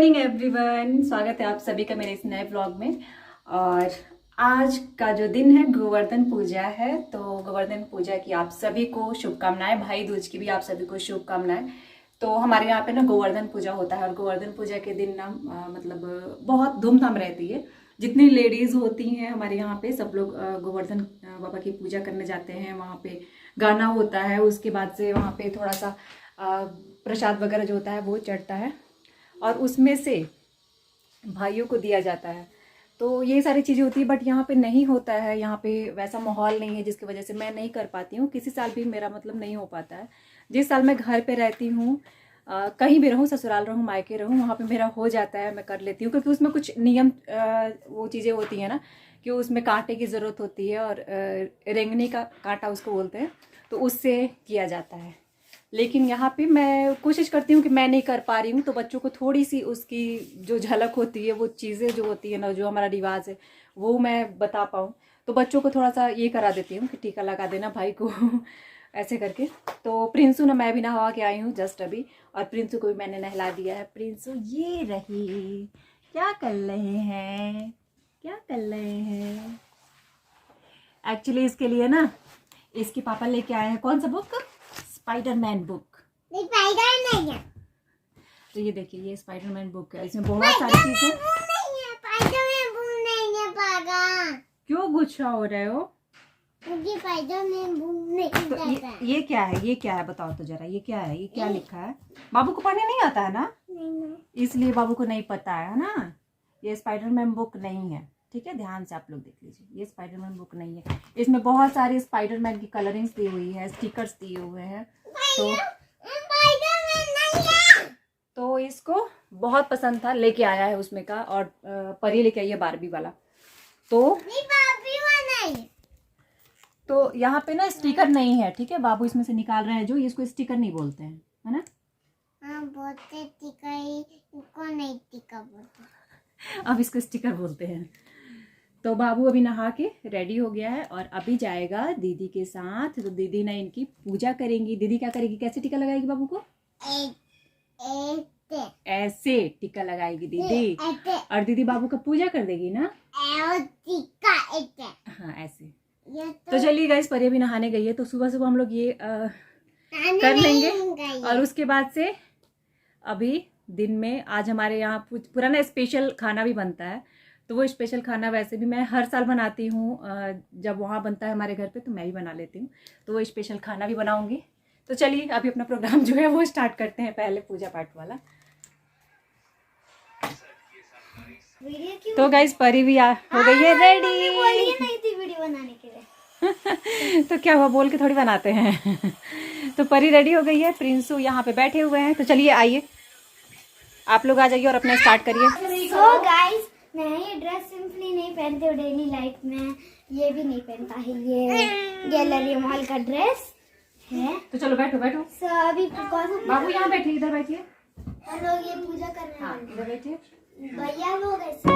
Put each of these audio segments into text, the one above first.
Morning everyone, स्वागत है आप सभी का मेरे इस नए ब्लॉग में। और आज का जो दिन है गोवर्धन पूजा है, तो गोवर्धन पूजा की आप सभी को शुभकामनाएं, भाई दूज की भी आप सभी को शुभकामनाएं। तो हमारे यहाँ पे ना गोवर्धन पूजा होता है और गोवर्धन पूजा के दिन ना मतलब बहुत धूमधाम रहती है। जितनी लेडीज़ होती हैं हमारे यहाँ पे सब लोग गोवर्धन बाबा की पूजा करने जाते हैं। वहाँ पे गाना होता है, उसके बाद से वहाँ पे थोड़ा सा प्रसाद वगैरह जो होता है वो चढ़ता है और उसमें से भाइयों को दिया जाता है। तो ये सारी चीज़ें होती है, बट यहाँ पे नहीं होता है। यहाँ पे वैसा माहौल नहीं है, जिसकी वजह से मैं नहीं कर पाती हूँ। किसी साल भी मेरा मतलब नहीं हो पाता है। जिस साल मैं घर पे रहती हूँ, कहीं भी रहूँ, ससुराल रहूँ, मायके रहूँ, वहाँ पे मेरा हो जाता है, मैं कर लेती हूँ। क्योंकि उसमें कुछ नियम वो चीज़ें होती हैं ना कि उसमें कांटे की ज़रूरत होती है और रेंगनी का कांटा उसको बोलते हैं, तो उससे किया जाता है। लेकिन यहाँ पे मैं कोशिश करती हूँ कि मैं नहीं कर पा रही हूँ, तो बच्चों को थोड़ी सी उसकी जो झलक होती है, वो चीज़ें जो होती है ना, जो हमारा रिवाज है वो मैं बता पाऊँ। तो बच्चों को थोड़ा सा ये करा देती हूँ कि टीका लगा देना भाई को ऐसे करके। तो प्रिंसू ना, मैं भी नहा के आई हूँ जस्ट अभी, और प्रिंसू को भी मैंने नहला दिया है। प्रिंसू ये रही, क्या कर रहे हैं, क्या कर रहे हैं। एक्चुअली इसके लिए ना इसके पापा लेके आए हैं कौन सा बुक, स्पाइडरमैन बुक। स्पाइडर नहीं है, तो ये देखिए, ये स्पाइडरमैन बुक है, इसमें बहुत सारी चीजें। नहीं है पागा। क्यों गुस्सा हो रहे हो? मुझे स्पाइडरमैन बुक नहीं तो ये क्या है, ये क्या है बताओ तो जरा, ये क्या है, ये क्या लिखा है? बाबू को पढ़ने नहीं आता है ना, इसलिए बाबू को नहीं पता है ना। ये स्पाइडरमैन बुक नहीं है, ठीक है, ध्यान से आप लोग देख लीजिए। ये स्पाइडरमैन बुक नहीं है, इसमें बहुत सारी स्पाइडरमैन की कलरिंग्स दी हुई है, स्टिकर्स दिए हुए हैं। तो इसको बहुत पसंद था, लेके आया है उसमें का। और परी लेके आई है बारबी वाला। तो यहाँ पे ना स्टिकर नहीं है, ठीक है। बाबू इसमें से निकाल रहे हैं जो, इसको स्टिकर नहीं बोलते हैं, है ना। हाँ बोलते इसको नहीं टिका बोलते, अब इसको स्टिकर बोलते हैं। तो बाबू अभी नहा के रेडी हो गया है और अभी जाएगा दीदी के साथ। तो दीदी ने इनकी पूजा करेंगी। दीदी क्या करेगी, कैसे टीका लगाएगी बाबू को? ऐसे टीका लगाएगी दीदी, और दीदी बाबू का पूजा कर देगी ना। हाँ ऐसे। तो चलिए गाइस, परी अभी नहाने गई है, तो सुबह सुबह हम लोग ये कर लेंगे। और उसके बाद से अभी दिन में आज हमारे यहाँ पूरा ना स्पेशल खाना भी बनता है। तो वो स्पेशल खाना वैसे भी मैं हर साल बनाती हूँ, जब वहाँ बनता है हमारे घर पे तो मैं भी बना लेती हूँ। तो वो स्पेशल खाना भी बनाऊंगी। तो चलिए अभी अपना प्रोग्राम जो है वो स्टार्ट करते हैं, पहले पूजा पाठ वाला। तो गाइस परी भी हो गई है रेडी। नहीं थी वीडियो बनाने के लिए तो क्या हुआ, बोल के थोड़ी बनाते हैं। तो परी रेडी हो गई है, प्रिंसू यहाँ पे बैठे हुए हैं। तो चलिए आइए, आप लोग आ जाइए और अपना स्टार्ट करिए। सो गाइस, मैं ये ड्रेस सिंपली नहीं पहनती हूँ डेली लाइफ में, ये भी नहीं पहनता है, ये गैलरी मॉल का ड्रेस है। तो चलो बैठो बैठो। सो अभी बाबू यहाँ बैठिए, इधर बैठिए। हम लोग ये पूजा कर रहे हाँ हैं। इधर बैठिए। भैया लोग ऐसे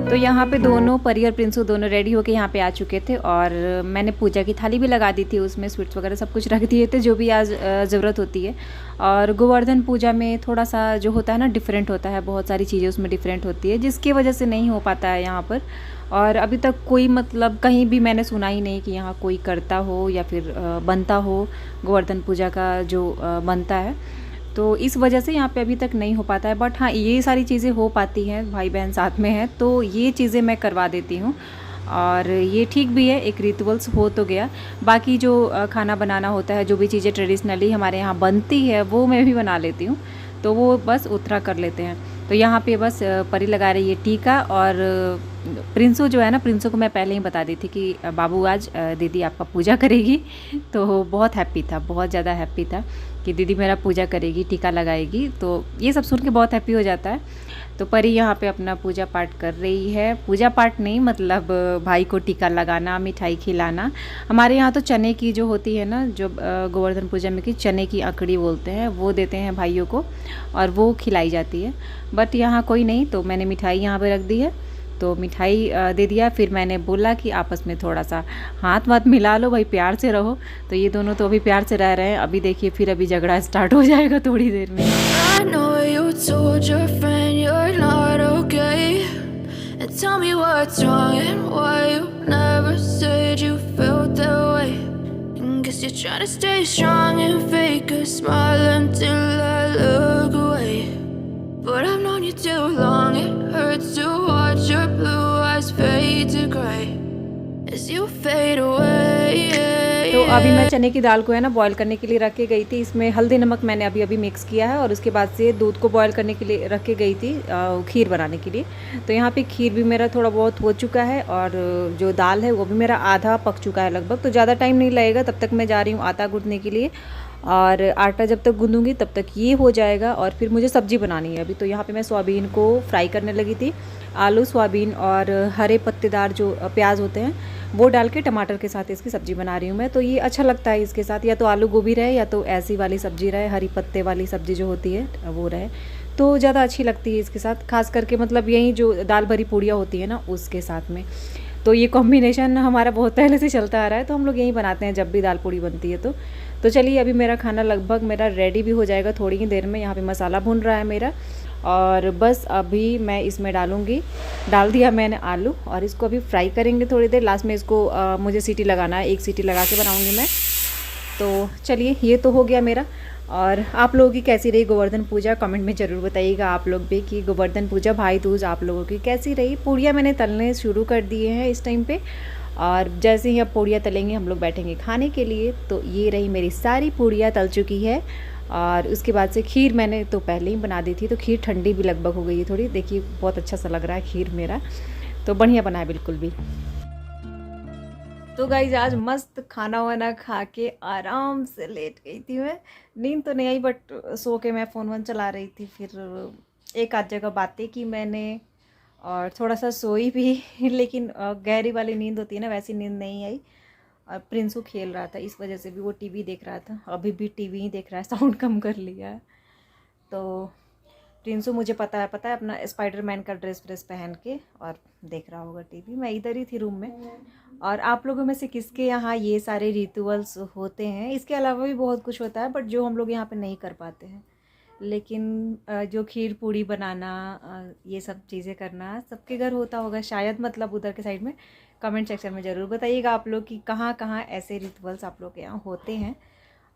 तो यहाँ पे दोनों परी और प्रिंसू दोनों रेडी होके यहाँ पे आ चुके थे, और मैंने पूजा की थाली भी लगा दी थी, उसमें स्वीट्स वगैरह सब कुछ रख दिए थे जो भी आज ज़रूरत होती है। और गोवर्धन पूजा में थोड़ा सा जो होता है ना डिफरेंट होता है, बहुत सारी चीज़ें उसमें डिफरेंट होती है, जिसकी वजह से नहीं हो पाता है यहाँ पर। और अभी तक कोई मतलब कहीं भी मैंने सुना ही नहीं कि यहाँ कोई करता हो या फिर बनता हो गोवर्धन पूजा का जो बनता है। तो इस वजह से यहाँ पे अभी तक नहीं हो पाता है। बट हाँ, ये सारी चीज़ें हो पाती हैं, भाई बहन साथ में हैं तो ये चीज़ें मैं करवा देती हूँ, और ये ठीक भी है, एक रिचुअल्स हो तो गया। बाकी जो खाना बनाना होता है, जो भी चीज़ें ट्रेडिशनली हमारे यहाँ बनती है वो मैं भी बना लेती हूँ, तो वो बस उतना कर लेते हैं। तो यहाँ पे बस परी लगा रही है टीका, और प्रिंसू जो है ना, प्रिंसू को मैं पहले ही बता दी थी कि बाबू आज दीदी आपका पूजा करेगी। तो बहुत हैप्पी था, बहुत ज़्यादा हैप्पी था कि दीदी मेरा पूजा करेगी, टीका लगाएगी। तो ये सब सुन के बहुत हैप्पी हो जाता है। तो परी यहाँ पे अपना पूजा पाठ कर रही है। पूजा पाठ नहीं, मतलब भाई को टीका लगाना, मिठाई खिलाना। हमारे यहाँ तो चने की जो होती है ना, जो गोवर्धन पूजा में की चने की अकड़ी बोलते हैं, वो देते हैं भाइयों को और वो खिलाई जाती है। बट यहाँ कोई नहीं, तो मैंने मिठाई यहाँ पे रख दी है, तो मिठाई दे दिया। फिर मैंने बोला कि आपस में थोड़ा सा हाथ वाथ मिला लो भाई, प्यार से रहो। तो ये दोनों तो अभी प्यार से रह रहे हैं। अभी देखिए फिर अभी झगड़ा स्टार्ट हो जाएगा थोड़ी देर में। I know you told your friend you're not okay, and tell me what's wrong and why you never said you felt that way. And guess you're trying to stay strong and fake a smile until I look away. But I've known you too long, it hurts to watch your blue eyes fade to gray as you fade away. तो अभी मैं चने की दाल को है ना boil करने के लिए रख के गई थी। इसमें हल्दी नमक मैंने अभी अभी मिक्स किया है और उसके बाद से दूध को बॉईल करने के लिए रख के गई थी खीर बनाने के लिए। तो यहाँ पे खीर भी मेरा थोड़ा बहुत हो चुका है और जो दाल है वो भी मेरा आधा पक चुका है लगभग। तो ज़्यादा टाइम नहीं लगेगा, तब तक मैं जा रही हूँ आटा गूँथने के लिए। और आटा जब तक गूँधूँगी तब तक ये हो जाएगा और फिर मुझे सब्ज़ी बनानी है अभी। तो यहाँ पे मैं सोयाबीन को फ्राई करने लगी थी। आलू, सोयाबीन और हरे पत्तेदार जो प्याज होते हैं वो डाल के टमाटर के साथ इसकी सब्ज़ी बना रही हूँ मैं। तो ये अच्छा लगता है इसके साथ, या तो आलू गोभी रहे या तो ऐसी वाली सब्ज़ी रहे, हरी पत्ते वाली सब्ज़ी जो होती है वो रहे, तो ज़्यादा अच्छी लगती है इसके साथ। खास करके मतलब यही जो दाल भरी पूड़ियाँ होती है ना उसके साथ में। तो ये कॉम्बिनेशन हमारा बहुत पहले से चलता आ रहा है, तो हम लोग यही बनाते हैं जब भी दाल पूड़ी बनती है। तो चलिए अभी मेरा खाना लगभग मेरा रेडी भी हो जाएगा थोड़ी ही देर में। यहाँ पे मसाला भून रहा है मेरा और बस अभी मैं इसमें डाल दिया मैंने आलू और इसको अभी फ्राई करेंगे थोड़ी देर। लास्ट में इसको मुझे सीटी लगाना है, 1 सीटी लगा के बनाऊँगी मैं। तो चलिए ये तो हो गया मेरा। और आप लोगों की कैसी रही गोवर्धन पूजा, कमेंट में ज़रूर बताइएगा आप लोग भी कि गोवर्धन पूजा भाई दूज आप लोगों की कैसी रही। पूड़ियाँ मैंने तलने शुरू कर दिए हैं इस टाइम पे और जैसे ही अब पूड़ियाँ तलेंगे हम लोग बैठेंगे खाने के लिए। तो ये रही मेरी सारी पूड़ियाँ तल चुकी है और उसके बाद से खीर मैंने तो पहले ही बना दी थी, तो खीर ठंडी भी लगभग हो गई है थोड़ी। देखिए बहुत अच्छा सा लग रहा है खीर मेरा, तो बढ़िया बना है बिल्कुल भी। तो गाइज आज मस्त खाना वाना खा के आराम से लेट गई थी मैं। नींद तो नहीं आई बट सो के मैं फ़ोन वोन चला रही थी। फिर एक आध जगह बातें की मैंने और थोड़ा सा सोई भी लेकिन गहरी वाली नींद होती है ना, वैसी नींद नहीं आई। और प्रिंसू खेल रहा था, इस वजह से भी वो टीवी देख रहा था। अभी भी टीवी ही देख रहा है, साउंड कम कर लिया है। तो प्रिंसू मुझे पता है अपना स्पाइडरमैन का ड्रेस पहन के और देख रहा होगा टीवी। मैं इधर ही थी रूम में। और आप लोगों में से किसके यहाँ ये सारे रिचुअल्स होते हैं? इसके अलावा भी बहुत कुछ होता है बट जो हम लोग यहाँ पे नहीं कर पाते हैं। लेकिन जो खीर पूड़ी बनाना, ये सब चीज़ें करना सबके घर होता होगा शायद, मतलब उधर के साइड में। कमेंट सेक्शन में ज़रूर बताइएगा आप लोग कि कहाँ कहाँ ऐसे रिचुअल्स आप लोग के यहाँ होते हैं।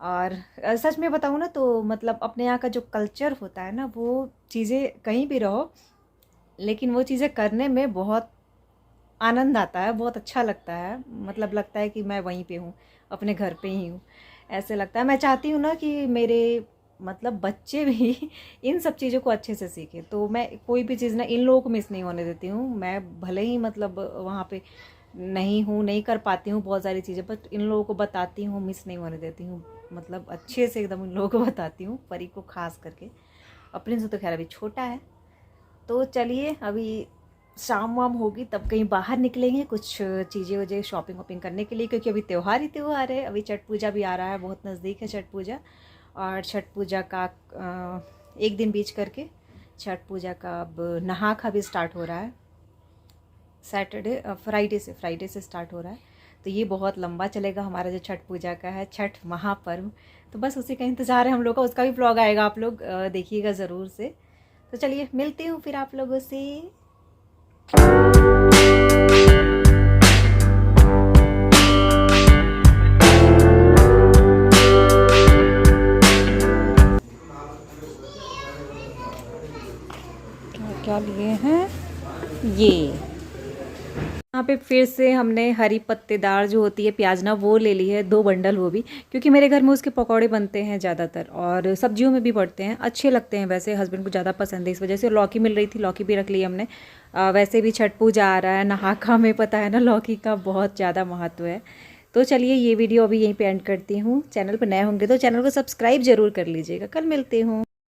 और सच में बताऊँ ना तो मतलब अपने यहाँ का जो कल्चर होता है ना, वो चीज़ें कहीं भी रहो लेकिन वो चीज़ें करने में बहुत आनंद आता है, बहुत अच्छा लगता है। मतलब लगता है कि मैं वहीं पे हूँ, अपने घर पे ही हूँ, ऐसे लगता है। मैं चाहती हूँ ना कि मेरे मतलब बच्चे भी इन सब चीज़ों को अच्छे से सीखें। तो मैं कोई भी चीज़ ना इन लोगों को मिस नहीं होने देती हूँ। मैं भले ही मतलब वहाँ पे नहीं कर पाती हूँ बहुत सारी चीज़ें, बट इन लोगों को बताती हूँ, मिस नहीं होने देती हूँ। मतलब अच्छे से एकदम इन लोगों को बताती हूँ, परी को खास करके। और प्रिंस तो खैर अभी छोटा है। तो चलिए अभी शाम वाम होगी तब कहीं बाहर निकलेंगे कुछ चीज़ें वजह शॉपिंग करने के लिए, क्योंकि अभी त्यौहार ही त्यौहार है। अभी छठ पूजा भी आ रहा है, बहुत नज़दीक है छठ पूजा। और छठ पूजा का एक दिन बीच करके छठ पूजा का अब नहा खा भी स्टार्ट हो रहा है। फ्राइडे से स्टार्ट हो रहा है। तो ये बहुत लंबा चलेगा हमारा जो छठ पूजा का है, छठ महापर्व। तो बस उसी का इंतज़ार है हम लोग का, उसका भी व्लॉग आएगा, आप लोग देखिएगा ज़रूर से। तो चलिए मिलती हूँ फिर आप लोगों से। क्या लिए हैं ये? यहाँ यहाँ पे फिर से हमने हरी पत्तेदार जो होती है प्याज ना वो ले ली है, 2 बंडल वो भी, क्योंकि मेरे घर में उसके पकौड़े बनते हैं ज़्यादातर और सब्जियों में भी पड़ते हैं, अच्छे लगते हैं। वैसे हस्बैंड को ज़्यादा पसंद है, इस वजह से लौकी मिल रही थी, लौकी भी रख ली हमने। वैसे भी छठ पूजा आ रहा है, नहाका में पता है ना लौकी का बहुत ज़्यादा महत्व है। तो चलिए ये वीडियो अभी यहीं पे एंड करती हूँ। चैनल पर नए होंगे तो चैनल को सब्सक्राइब जरूर कर लीजिएगा। कल मिलते हूँ।